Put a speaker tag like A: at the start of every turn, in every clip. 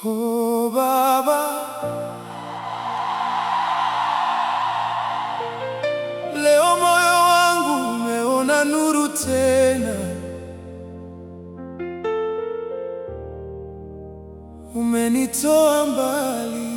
A: Oh Baba, leo moyo wangu umeona nuru tena, umenitoa mbali.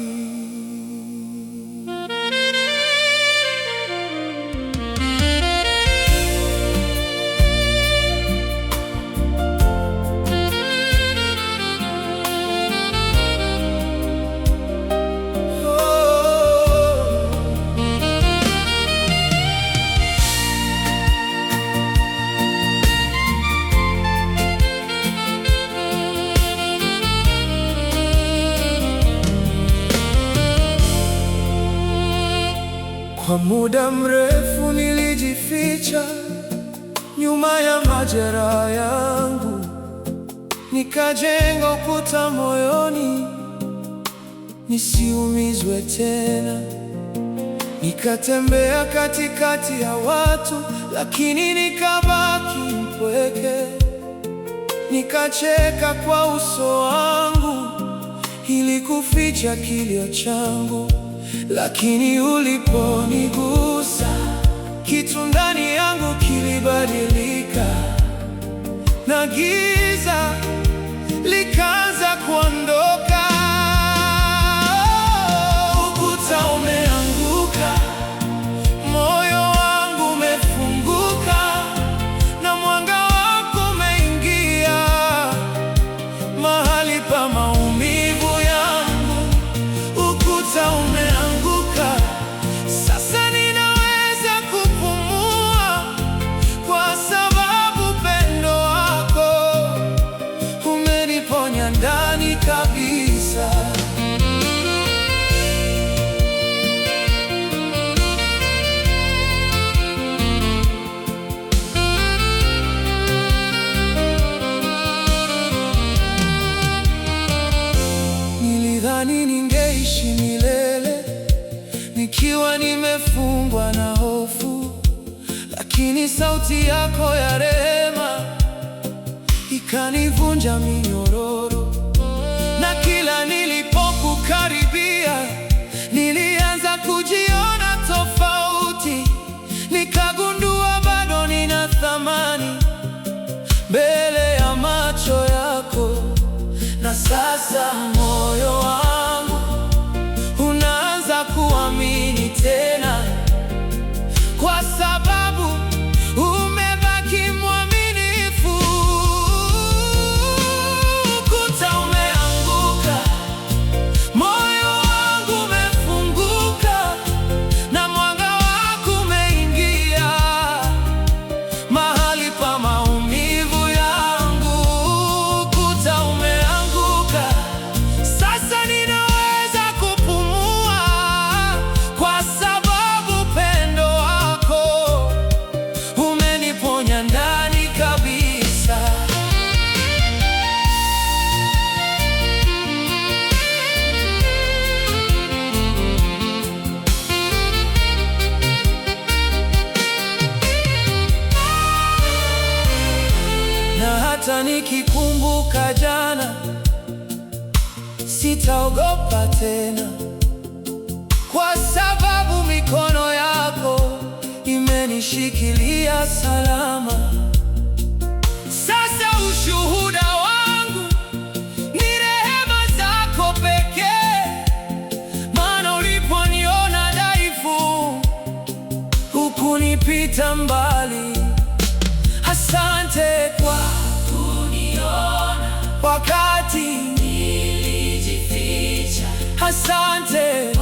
A: Kwa muda mrefu nilijificha nyuma ya majeraha yangu, nikajenga ukuta moyoni nisiumizwe tena. Nikatembea katikati ya watu, lakini nikabaki mpweke. Nikacheka kwa uso wangu ili kuficha kilio changu, lakini uliponigusa, kitu ndani yangu kilibadilika, na giza likaanza kuondoka. Ukuta umeanguka, moyo wangu umefunguka, na mwanga wako umeingia mahali pa maumivu yangu. Ukuta umeanguka, sasa ninaweza kupumua, kwa sababu pendo wako umeniponya ndani kabisa. Nilidhani ningeishi milele nikiwa nimefungwa na hofu, lakini sauti yako ya rehema ikanivunja minyororo. Na kila nilipokukaribia, nilianza kujiona tofauti. Nikagundua bado nina thamani mbele ya macho yako. Na sasa moyo wangu unaanza kuamini tena, kwa sababu umebaki mwaminifu. Ukuta umeanguka, moyo wangu umefunguka, na mwanga wako umeingia mahali pa maumivu yangu. Ukuta umeanguka, sasa ninaweza kupumua, kwa sababu pendo wako umeniponya ndani kabisa. Na hata nikikumbuka jana, sitaogopa tena, kwa sababu mikono yako imenishikilia salama. Sasa ushuhuda wangu ni rehema zako pekee, maana uliponiona dhaifu hukunipita mbali. Asante kwa kuniona wakati nilijificha. Asante